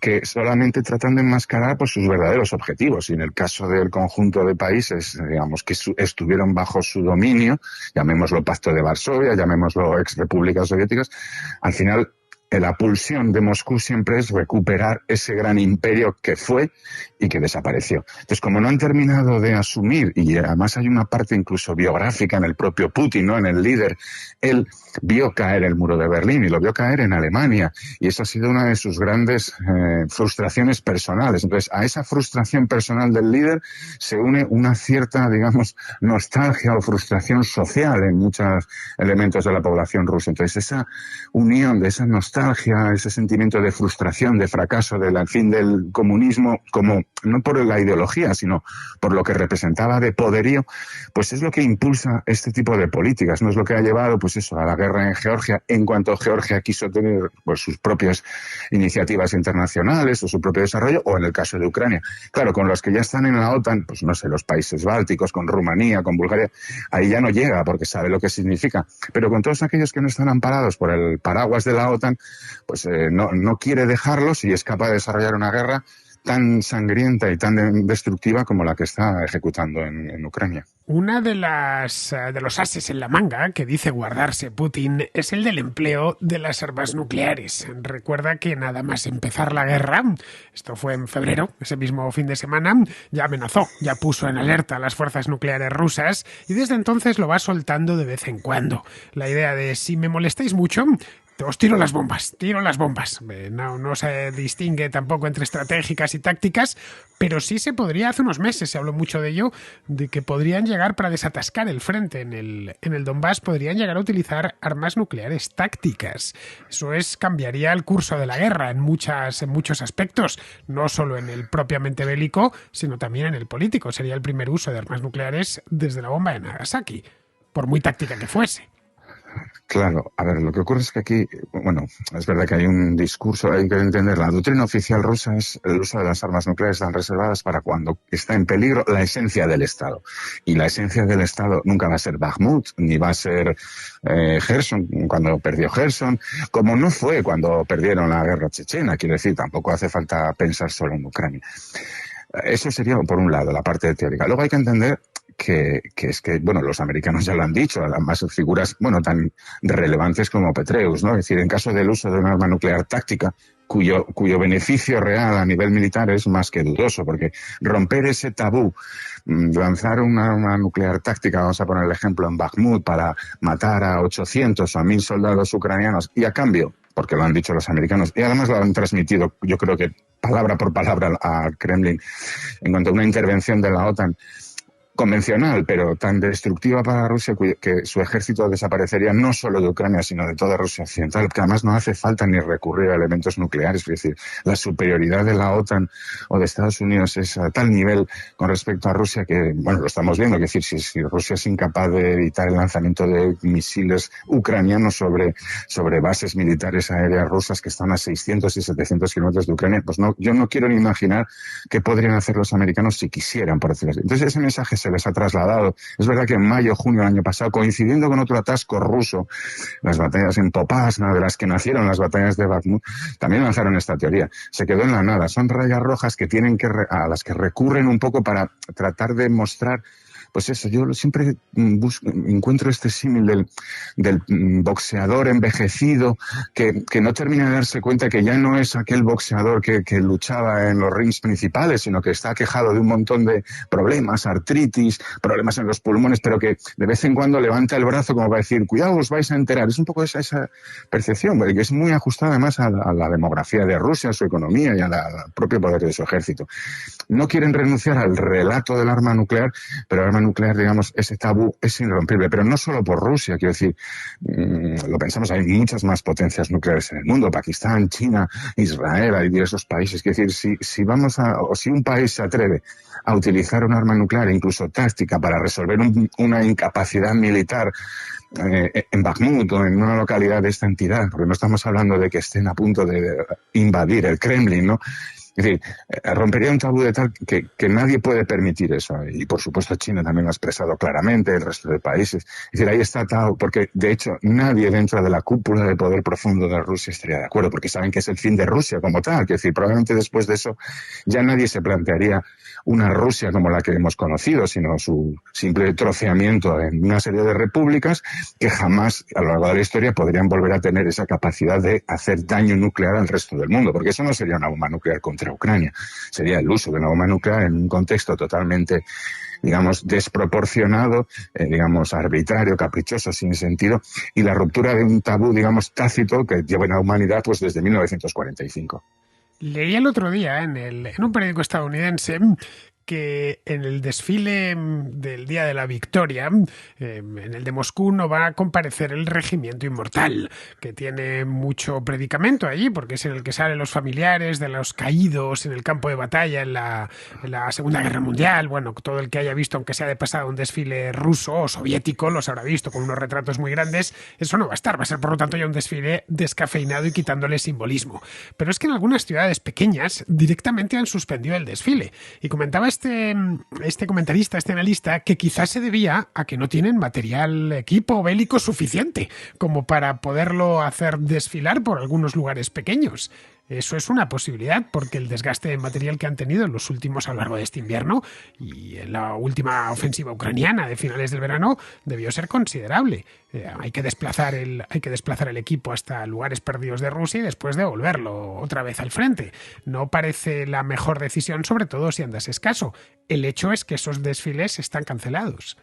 S2: que solamente tratan de enmascarar pues, sus verdaderos objetivos. Y en el caso del conjunto de países, digamos, que estuvieron bajo su dominio, llamémoslo Pacto de Varsovia, llamémoslo ex-repúblicas soviéticas, al final la pulsión de Moscú siempre es recuperar ese gran imperio que fue y que desapareció. Entonces, como no han terminado de asumir, y además hay una parte incluso biográfica en el propio Putin, ¿no? En el líder, él vio caer el muro de Berlín y lo vio caer en Alemania, y eso ha sido una de sus grandes frustraciones personales. Entonces, a esa frustración personal del líder se une una cierta, digamos, nostalgia o frustración social en muchos elementos de la población rusa. Entonces, esa unión de esa nostalgia, ese sentimiento de frustración, de fracaso, del fin del comunismo, como no por la ideología, sino por lo que representaba de poderío, pues es lo que impulsa este tipo de políticas, no es lo que ha llevado, pues eso, a la guerra en Georgia, en cuanto Georgia quiso tener pues sus propias iniciativas internacionales o su propio desarrollo, o en el caso de Ucrania. Claro, con los que ya están en la OTAN, pues no sé, los países bálticos, con Rumanía, con Bulgaria, ahí ya no llega porque sabe lo que significa. Pero con todos aquellos que no están amparados por el paraguas de la OTAN, pues no quiere dejarlos y es capaz de desarrollar una guerra tan sangrienta y tan destructiva como la que está ejecutando en Ucrania.
S1: Una de los ases en la manga que dice guardarse Putin es el del empleo de las armas nucleares. Recuerda que nada más empezar la guerra, esto fue en febrero, ese mismo fin de semana, ya amenazó, ya puso en alerta a las fuerzas nucleares rusas y desde entonces lo va soltando de vez en cuando. La idea de si me molestáis mucho, os tiro las bombas, No se distingue tampoco entre estratégicas y tácticas, pero sí se podría, hace unos meses se habló mucho de ello, de que podrían llegar para desatascar el frente en el Donbass, podrían llegar a utilizar armas nucleares tácticas. Eso cambiaría el curso de la guerra en muchos aspectos, no solo en el propiamente bélico, sino también en el político. Sería el primer uso de armas nucleares desde la bomba de Nagasaki, por muy táctica que fuese.
S2: Claro, a ver, lo que ocurre es que aquí, bueno, es verdad que hay un discurso, hay que entender, la doctrina oficial rusa es el uso de las armas nucleares están reservadas para cuando está en peligro la esencia del Estado. Y la esencia del Estado nunca va a ser Bakhmut, ni va a ser Gerson, cuando perdió Gerson, como no fue cuando perdieron la guerra chechena, quiero decir, tampoco hace falta pensar solo en Ucrania. Eso sería, por un lado, la parte teórica. Luego hay que entender que bueno, los americanos ya lo han dicho, además figuras, bueno, tan relevantes como Petraeus, ¿no? Es decir, en caso del uso de un arma nuclear táctica, cuyo beneficio real a nivel militar es más que dudoso, porque romper ese tabú, lanzar una arma nuclear táctica, vamos a poner el ejemplo en Bakhmut, para matar a 800 o a 1000 soldados ucranianos, y a cambio, porque lo han dicho los americanos, y además lo han transmitido, yo creo que palabra por palabra al Kremlin, en cuanto a una intervención de la OTAN, convencional, pero tan destructiva para Rusia que su ejército desaparecería no solo de Ucrania, sino de toda Rusia occidental, que además no hace falta ni recurrir a elementos nucleares. Es decir, la superioridad de la OTAN o de Estados Unidos es a tal nivel con respecto a Rusia que, bueno, lo estamos viendo. Es decir, si Rusia es incapaz de evitar el lanzamiento de misiles ucranianos sobre bases militares aéreas rusas que están a 600 y 700 kilómetros de Ucrania, pues no, yo no quiero ni imaginar qué podrían hacer los americanos si quisieran, por decirlo así. Entonces, ese mensaje se les ha trasladado. Es verdad que en mayo, junio del año pasado, coincidiendo con otro atasco ruso, las batallas en Popasna, de las que nacieron las batallas de Bakhmut, también lanzaron esta teoría. Se quedó en la nada. Son rayas rojas que a las que recurren un poco para tratar de mostrar. Pues eso, yo siempre encuentro este símil del boxeador envejecido que no termina de darse cuenta que ya no es aquel boxeador que luchaba en los rings principales, sino que está aquejado de un montón de problemas, artritis, problemas en los pulmones, pero que de vez en cuando levanta el brazo como para decir, cuidado, os vais a enterar. Es un poco esa percepción, que es muy ajustada además a la demografía de Rusia, a su economía y al propio poder de su ejército. No quieren renunciar al relato del arma nuclear, pero el arma nuclear, digamos, ese tabú es irrompible, pero no solo por Rusia, quiero decir, lo pensamos, hay muchas más potencias nucleares en el mundo, Pakistán, China, Israel, hay diversos países, quiero decir, si un país se atreve a utilizar un arma nuclear, incluso táctica, para resolver una incapacidad militar en Bakhmut o en una localidad de esta entidad, porque no estamos hablando de que estén a punto de invadir el Kremlin, ¿no? Es decir, rompería un tabú de tal que nadie puede permitir eso. Y por supuesto China también lo ha expresado claramente, el resto de países. Es decir, ahí está Tao, porque de hecho nadie dentro de la cúpula de poder profundo de Rusia estaría de acuerdo, porque saben que es el fin de Rusia como tal. Es decir, probablemente después de eso ya nadie se plantearía una Rusia como la que hemos conocido, sino su simple troceamiento en una serie de repúblicas que jamás a lo largo de la historia podrían volver a tener esa capacidad de hacer daño nuclear al resto del mundo, porque eso no sería una bomba nuclear contra Ucrania, sería el uso de una bomba nuclear en un contexto totalmente, digamos, desproporcionado, digamos, arbitrario, caprichoso, sin sentido, y la ruptura de un tabú, digamos, tácito que lleva a la humanidad pues desde 1945.
S1: Leí el otro día en un periódico estadounidense que en el desfile del Día de la Victoria, en el de Moscú, no va a comparecer el Regimiento Inmortal, que tiene mucho predicamento allí, porque es en el que salen los familiares de los caídos en el campo de batalla en la Segunda Guerra Mundial. Bueno, todo el que haya visto, aunque sea de pasado, un desfile ruso o soviético, los habrá visto con unos retratos muy grandes. Eso no va a estar, va a ser por lo tanto ya un desfile descafeinado y quitándole simbolismo. Pero es que en algunas ciudades pequeñas directamente han suspendido el desfile. Y comentaba este comentarista, este analista, que quizás se debía a que no tienen material, equipo bélico suficiente como para poderlo hacer desfilar por algunos lugares pequeños. Eso es una posibilidad, porque el desgaste de material que han tenido en los últimos a lo largo de este invierno y en la última ofensiva ucraniana de finales del verano debió ser considerable. Hay que desplazar el equipo hasta lugares perdidos de Rusia y después devolverlo otra vez al frente. No parece la mejor decisión, sobre todo si andas escaso. El hecho es que esos desfiles están cancelados.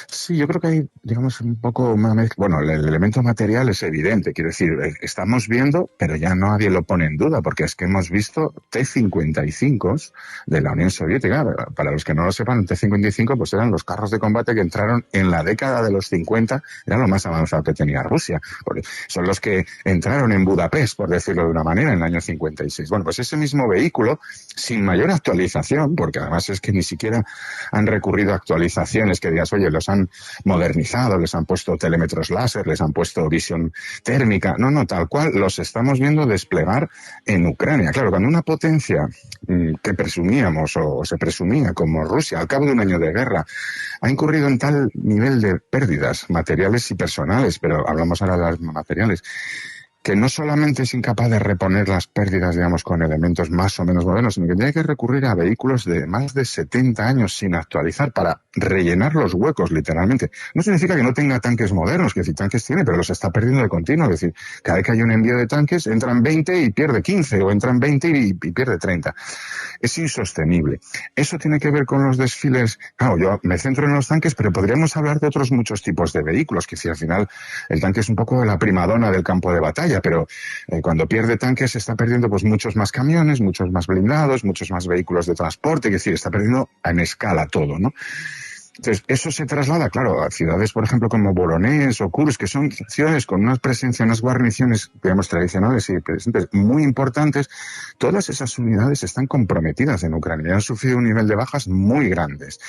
S2: Sí, yo creo que hay, digamos, un poco una mezcla. Bueno, el elemento material es evidente, quiero decir, estamos viendo, pero ya nadie lo pone en duda, porque es que hemos visto T-55 de la Unión Soviética. Para los que no lo sepan, T-55 pues eran los carros de combate que entraron en la década de los 50, era lo más avanzado que tenía Rusia. Porque son los que entraron en Budapest, por decirlo de una manera, en el año 56. Bueno, pues ese mismo vehículo, sin mayor actualización, porque además es que ni siquiera han recurrido a actualizaciones que digas, oye, los han modernizado, les han puesto telémetros láser, les han puesto visión térmica. No, tal cual los estamos viendo desplegar en Ucrania. Claro, cuando una potencia que presumíamos o se presumía como Rusia, al cabo de un año de guerra, ha incurrido en tal nivel de pérdidas materiales y personales, pero hablamos ahora de las materiales, que no solamente es incapaz de reponer las pérdidas, digamos, con elementos más o menos modernos, sino que tiene que recurrir a vehículos de más de 70 años sin actualizar para rellenar los huecos, literalmente. No significa que no tenga tanques modernos, que decir, tanques tiene, pero los está perdiendo de continuo. Es decir, cada vez que hay un envío de tanques, entran 20 y pierde 15, o entran 20 y pierde 30. Es insostenible. Eso tiene que ver con los desfiles. Claro, yo me centro en los tanques, pero podríamos hablar de otros muchos tipos de vehículos, que si al final el tanque es un poco la primadona del campo de batalla. batalla, pero cuando pierde tanques está perdiendo pues muchos más camiones, muchos más blindados, muchos más vehículos de transporte, es decir, está perdiendo en escala todo, ¿no? Entonces, eso se traslada, claro, a ciudades, por ejemplo, como Voronezh o Kursk, que son ciudades con una presencia, unas guarniciones, digamos, tradicionales y presentes muy importantes. Todas esas unidades están comprometidas en Ucrania y han sufrido un nivel de bajas muy grandes.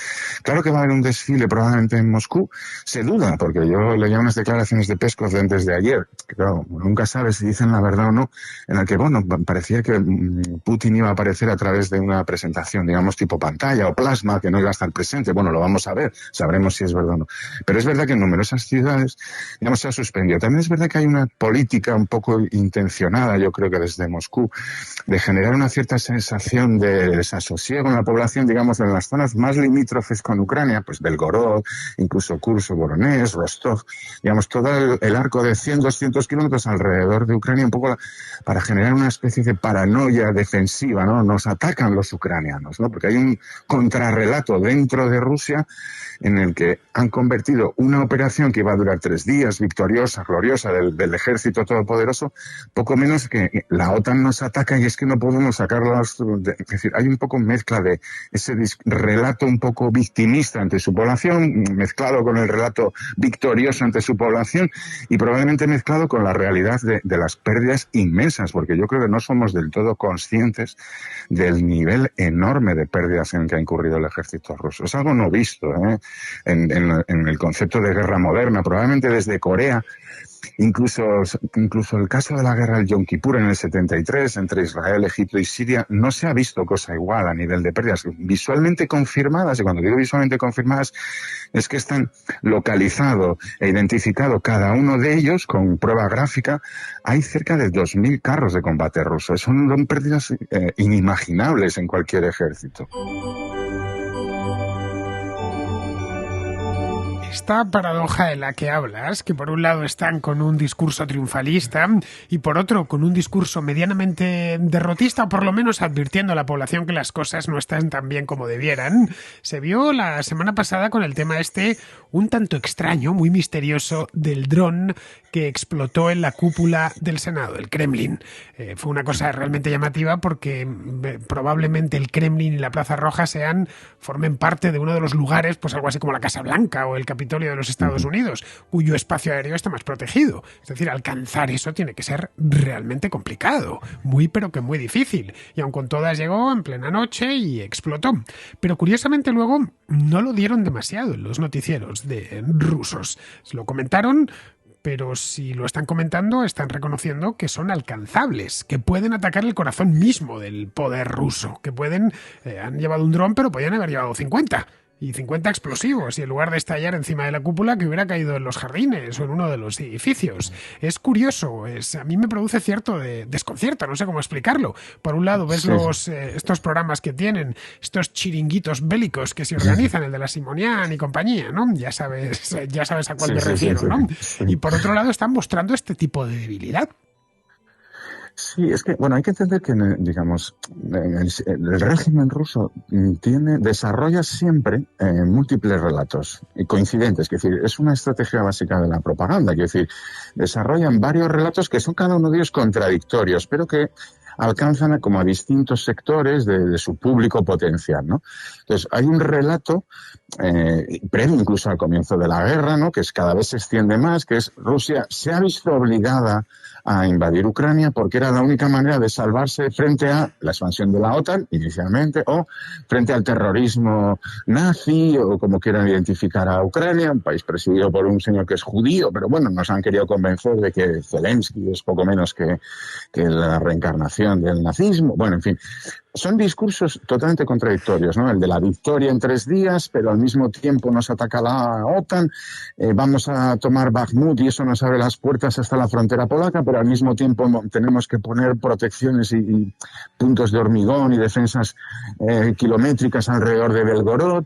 S2: Claro que va a haber un desfile probablemente en Moscú. Se duda, porque yo leía unas declaraciones de Peskov antes de ayer, que claro, nunca sabes si dicen la verdad o no, en la que, bueno, parecía que Putin iba a aparecer a través de una presentación, digamos, tipo pantalla o plasma, que no iba a estar presente. Bueno, lo vamos a ver, sabremos si es verdad o no. Pero es verdad que en numerosas ciudades, digamos, se ha suspendido. También es verdad que hay una política un poco intencionada, yo creo que desde Moscú, de generar una cierta sensación de desasosiego en la población, digamos, en las zonas más limítrofes con Ucrania, pues Belgorod, incluso Kursk, Voronezh, Rostov, digamos, todo el arco de 100, 200 kilómetros alrededor de Ucrania, un poco para generar una especie de paranoia defensiva, ¿no? Nos atacan los ucranianos, ¿no? Porque hay un contrarrelato dentro de Rusia en el que han convertido una operación que iba a durar 3 días, victoriosa, gloriosa, del ejército todopoderoso, poco menos que la OTAN nos ataca y es que no podemos sacarlos. Es decir, hay un poco mezcla de ese relato un poco victimista ante su población, mezclado con el relato victorioso ante su población y probablemente mezclado con la realidad de las pérdidas inmensas, porque yo creo que no somos del todo conscientes del nivel enorme de pérdidas en que ha incurrido el ejército ruso. Es algo no visto, en el concepto de guerra moderna, probablemente desde Corea. Incluso el caso de la guerra del Yom Kippur en el 73 entre Israel, Egipto y Siria, no se ha visto cosa igual a nivel de pérdidas visualmente confirmadas, y cuando digo visualmente confirmadas es que están localizado e identificado cada uno de ellos con prueba gráfica. Hay cerca de 2.000 carros de combate rusos. Son pérdidas inimaginables en cualquier ejército.
S1: Esta paradoja de la que hablas, que por un lado están con un discurso triunfalista y por otro con un discurso medianamente derrotista, o por lo menos advirtiendo a la población que las cosas no están tan bien como debieran, se vio la semana pasada con el tema un tanto extraño, muy misterioso, del dron que explotó en la cúpula del Senado, el Kremlin. Fue una cosa realmente llamativa porque probablemente el Kremlin y la Plaza Roja formen parte de uno de los lugares, pues algo así como la Casa Blanca o el Capitolio de los Estados Unidos, cuyo espacio aéreo está más protegido. Es decir, alcanzar eso tiene que ser realmente complicado, muy pero que muy difícil. Y aun con todas llegó en plena noche y explotó. Pero curiosamente luego no lo dieron demasiado en los noticieros de rusos. Se lo comentaron, pero si lo están comentando, están reconociendo que son alcanzables, que pueden atacar el corazón mismo del poder ruso, que han llevado un dron, pero podían haber llevado 50. Y 50 explosivos, y en lugar de estallar encima de la cúpula, que hubiera caído en los jardines o en uno de los edificios. Es curioso, a mí me produce cierto desconcierto, no sé cómo explicarlo. Por un lado ves estos programas que tienen, estos chiringuitos bélicos que se organizan, el de la Simonian y compañía, ¿no? Ya sabes a cuál me refiero, ¿no? Y por otro lado están mostrando este tipo de debilidad.
S2: Sí, es que, bueno, hay que entender que, digamos, el régimen ruso desarrolla siempre múltiples relatos y coincidentes, es decir, es una estrategia básica de la propaganda, es decir, desarrollan varios relatos que son cada uno de ellos contradictorios, pero que alcanzan como a distintos sectores de su público potencial, ¿no? Entonces, hay un relato previo incluso al comienzo de la guerra, ¿no? Que cada vez se extiende más, que es Rusia se ha visto obligada a invadir Ucrania porque era la única manera de salvarse frente a la expansión de la OTAN inicialmente, o frente al terrorismo nazi, o como quieran identificar a Ucrania, un país presidido por un señor que es judío, pero bueno, nos han querido convencer de que Zelensky es poco menos que la reencarnación del nazismo. Bueno, en fin, son discursos totalmente contradictorios, ¿no? El de la victoria en 3 días, pero al mismo tiempo nos ataca la OTAN, vamos a tomar Bakhmut y eso nos abre las puertas hasta la frontera polaca, pero al mismo tiempo tenemos que poner protecciones y puntos de hormigón y defensas kilométricas alrededor de Belgorod,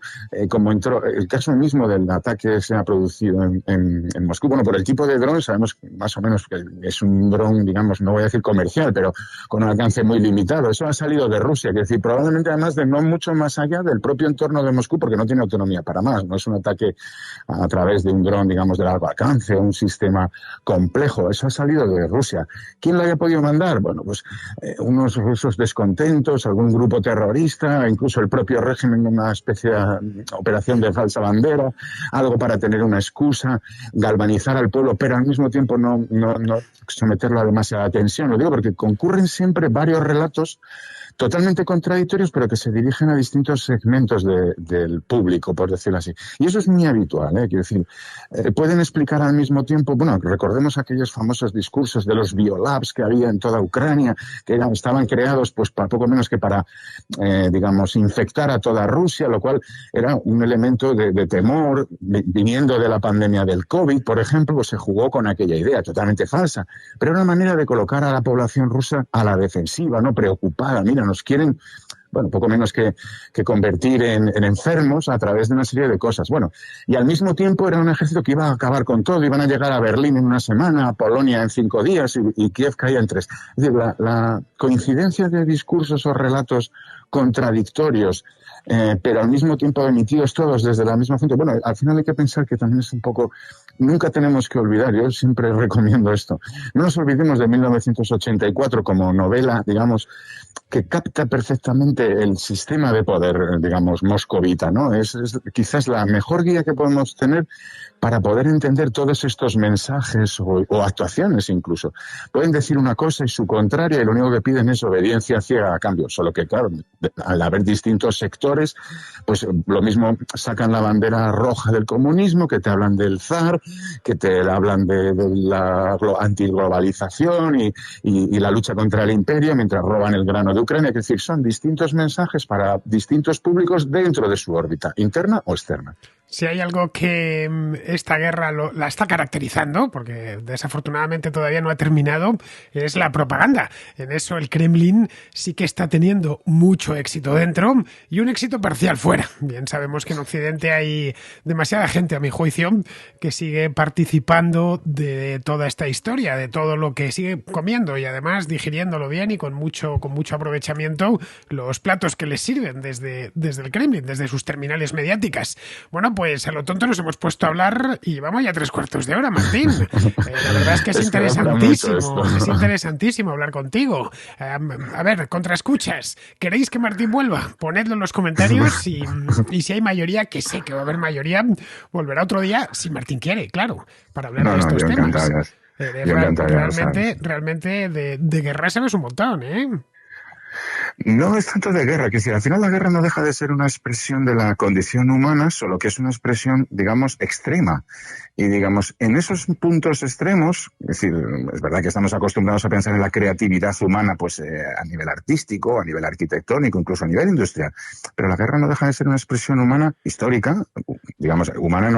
S2: como entró el caso mismo del ataque que se ha producido en Moscú. Bueno, por el tipo de dron sabemos más o menos que es un dron, digamos, no voy a decir comercial, pero con un alcance muy limitado. Eso ha salido de Rusia Rusia, es decir, probablemente además de no mucho más allá del propio entorno de Moscú, porque no tiene autonomía para más, no es un ataque a través de un dron, digamos, de largo alcance, o un sistema complejo, eso ha salido de Rusia. ¿Quién lo haya podido mandar? Bueno, pues unos rusos descontentos, algún grupo terrorista, incluso el propio régimen, una especie de operación de falsa bandera, algo para tener una excusa, galvanizar al pueblo, pero al mismo tiempo no someterlo a demasiada tensión. Lo digo porque concurren siempre varios relatos totalmente contradictorios, pero que se dirigen a distintos segmentos del público, por decirlo así. Y eso es muy habitual, quiero decir, pueden explicar al mismo tiempo, bueno, recordemos aquellos famosos discursos de los biolabs que había en toda Ucrania, que estaban creados pues para poco menos que para, digamos, infectar a toda Rusia, lo cual era un elemento de temor, viniendo de la pandemia del COVID, por ejemplo, pues se jugó con aquella idea totalmente falsa, pero era una manera de colocar a la población rusa a la defensiva, ¿no? Preocupada, mira, nos quieren, bueno, poco menos que convertir en enfermos a través de una serie de cosas. Bueno, y al mismo tiempo era un ejército que iba a acabar con todo, iban a llegar a Berlín en una semana, a Polonia en 5 días y Kiev caía en 3. Es decir, la coincidencia de discursos o relatos contradictorios, pero al mismo tiempo emitidos todos desde la misma fuente. Bueno, al final hay que pensar que también es un poco, nunca tenemos que olvidar, yo siempre recomiendo esto, no nos olvidemos de 1984 como novela, digamos, que capta perfectamente el sistema de poder, digamos, moscovita, ¿no? Es quizás la mejor guía que podemos tener para poder entender todos estos mensajes o actuaciones incluso. Pueden decir una cosa y su contraria y lo único que piden es obediencia ciega a cambio. Solo que, claro, al haber distintos sectores, pues lo mismo sacan la bandera roja del comunismo, que te hablan del zar, que te hablan de la antiglobalización y la lucha contra el imperio mientras roban el grano de Ucrania. Es decir, son distintos mensajes para distintos públicos dentro de su órbita, interna o externa.
S1: Si hay algo que esta guerra la está caracterizando, porque desafortunadamente todavía no ha terminado, es la propaganda. En eso el Kremlin sí que está teniendo mucho éxito dentro y un éxito parcial fuera. Bien, sabemos que en Occidente hay demasiada gente, a mi juicio, que sigue participando de toda esta historia, de todo lo que sigue comiendo y además digiriéndolo bien y con mucho aprovechamiento los platos que les sirven desde el Kremlin, desde sus terminales mediáticas. Bueno, pues a lo tonto nos hemos puesto a hablar y vamos ya 3/4 de hora, Martín. La verdad es que es interesantísimo hablar contigo. A ver, contraescuchas, ¿queréis que Martín vuelva? Ponedlo en los comentarios y si hay mayoría, que sé que va a haber mayoría, volverá otro día, si Martín quiere, claro, para hablar de estos temas. Realmente de guerra sabes un montón, ¿eh?
S2: No es tanto de guerra, que si al final la guerra no deja de ser una expresión de la condición humana, solo que es una expresión, digamos, extrema. Y, digamos, en esos puntos extremos, es decir, es verdad que estamos acostumbrados a pensar en la creatividad humana, pues a nivel artístico, a nivel arquitectónico, incluso a nivel industrial. Pero la guerra no deja de ser una expresión humana histórica, digamos, humana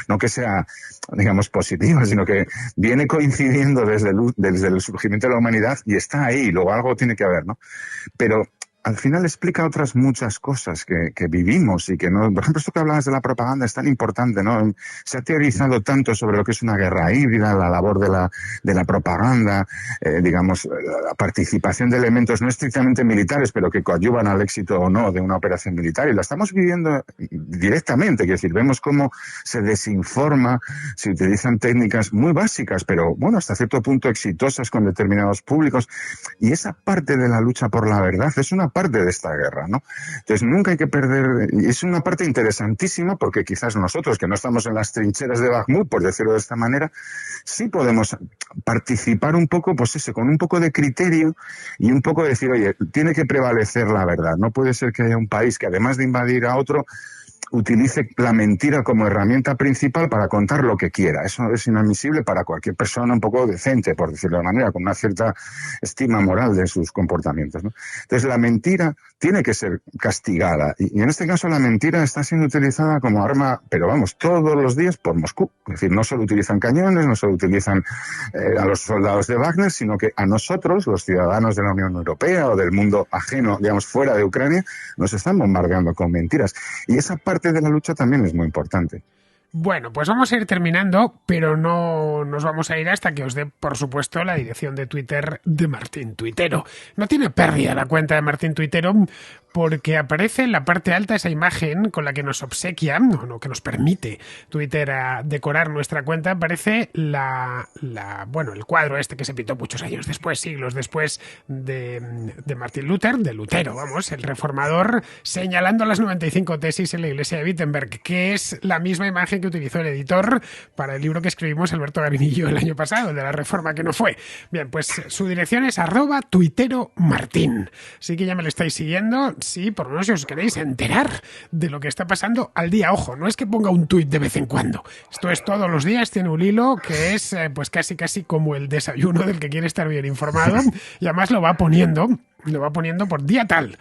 S2: no que sea, digamos, positiva, sino que viene coincidiendo desde el surgimiento de la humanidad y está ahí, luego algo tiene que haber, ¿no? Pero al final explica otras muchas cosas que vivimos y que no. Por ejemplo, esto que hablabas de la propaganda es tan importante, ¿no? Se ha teorizado tanto sobre lo que es una guerra híbrida, la labor de la propaganda, digamos, la participación de elementos no estrictamente militares, pero que coadyuvan al éxito o no de una operación militar. Y la estamos viviendo directamente, es decir, vemos cómo se desinforma, se utilizan técnicas muy básicas, pero bueno, hasta cierto punto exitosas con determinados públicos. Y esa parte de la lucha por la verdad es una parte de esta guerra, ¿no? Entonces nunca hay que perder, y es una parte interesantísima porque quizás nosotros que no estamos en las trincheras de Bakhmut, por decirlo de esta manera, sí podemos participar un poco, pues eso, con un poco de criterio y un poco decir, oye, tiene que prevalecer la verdad, no puede ser que haya un país que además de invadir a otro, utilice la mentira como herramienta principal para contar lo que quiera. Eso es inadmisible para cualquier persona un poco decente, por decirlo de manera, con una cierta estima moral de sus comportamientos, ¿no? Entonces, la mentira tiene que ser castigada. Y en este caso, la mentira está siendo utilizada como arma, pero vamos, todos los días por Moscú. Es decir, no solo utilizan cañones, no solo utilizan a los soldados de Wagner, sino que a nosotros, los ciudadanos de la Unión Europea o del mundo ajeno, digamos, fuera de Ucrania, nos están bombardeando con mentiras. Y esa parte de la lucha también es muy importante.
S1: Bueno, pues vamos a ir terminando, pero no nos vamos a ir hasta que os dé, por supuesto, la dirección de Twitter de Martín Tuitero. No tiene pérdida la cuenta de Martín Tuitero porque aparece en la parte alta esa imagen con la que nos obsequia, o no, que nos permite Twitter a decorar nuestra cuenta. Aparece el cuadro este que se pintó muchos años después, siglos después de Martín Luther, de Lutero, vamos, el reformador, señalando las 95 tesis en la iglesia de Wittenberg, que es la misma imagen que utilizó el editor para el libro que escribimos Alberto Garín y yo el año pasado, el de la reforma que no fue. Bien, pues su dirección es @tuiteromartin. Así que ya me lo estáis siguiendo. Sí, por lo menos si os queréis enterar de lo que está pasando al día. Ojo, no es que ponga un tuit de vez en cuando. Esto es todos los días, tiene un hilo que es pues casi como el desayuno del que quiere estar bien informado y además lo va poniendo por día tal,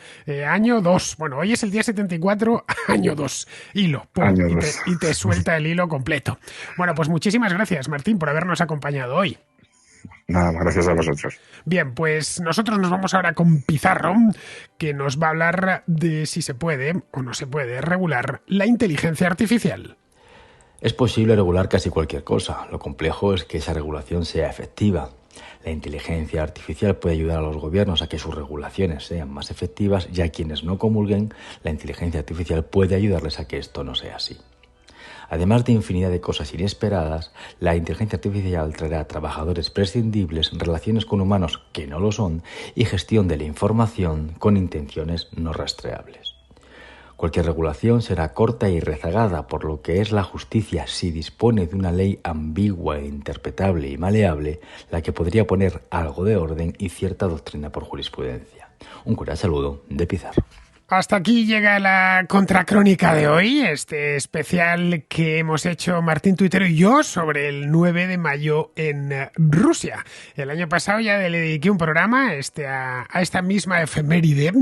S1: año 2. Bueno, hoy es el día 74, año 2. Hilo. Pum,
S2: Año
S1: y,
S2: 2.
S1: y te suelta el hilo completo. Bueno, pues muchísimas gracias, Martín, por habernos acompañado hoy.
S2: Nada, gracias a vosotros.
S1: Bien, pues nosotros nos vamos ahora con Pizarro, que nos va a hablar de si se puede o no se puede regular la inteligencia artificial.
S3: Es posible regular casi cualquier cosa. Lo complejo es que esa regulación sea efectiva. La inteligencia artificial puede ayudar a los gobiernos a que sus regulaciones sean más efectivas y a quienes no comulguen, la inteligencia artificial puede ayudarles a que esto no sea así. Además de infinidad de cosas inesperadas, la inteligencia artificial traerá a trabajadores prescindibles, relaciones con humanos que no lo son y gestión de la información con intenciones no rastreables. Cualquier regulación será corta y rezagada, por lo que es la justicia, si dispone de una ley ambigua, interpretable y maleable, la que podría poner algo de orden y cierta doctrina por jurisprudencia. Un cordial saludo de Pizarro.
S1: Hasta aquí llega la contracrónica de hoy, este especial que hemos hecho Martín Tuitero y yo sobre el 9 de mayo en Rusia. El año pasado ya le dediqué un programa a esta misma efeméride,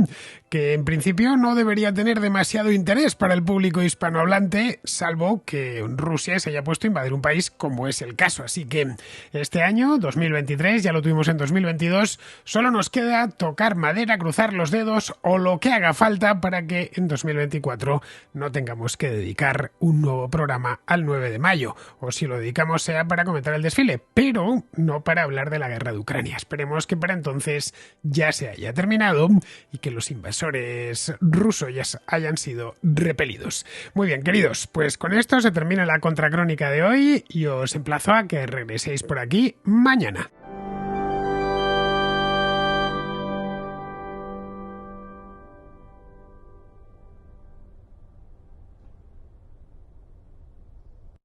S1: que en principio no debería tener demasiado interés para el público hispanohablante, salvo que Rusia se haya puesto a invadir un país como es el caso. Así que este año, 2023, ya lo tuvimos en 2022, solo nos queda tocar madera, cruzar los dedos o lo que haga falta para que en 2024 no tengamos que dedicar un nuevo programa al 9 de mayo. O si lo dedicamos sea para comentar el desfile, pero no para hablar de la guerra de Ucrania. Esperemos que para entonces ya se haya terminado y que los invasores rusos ya hayan sido repelidos. Muy bien, queridos, pues con esto se termina la contracrónica de hoy y os emplazo a que regreséis por aquí mañana.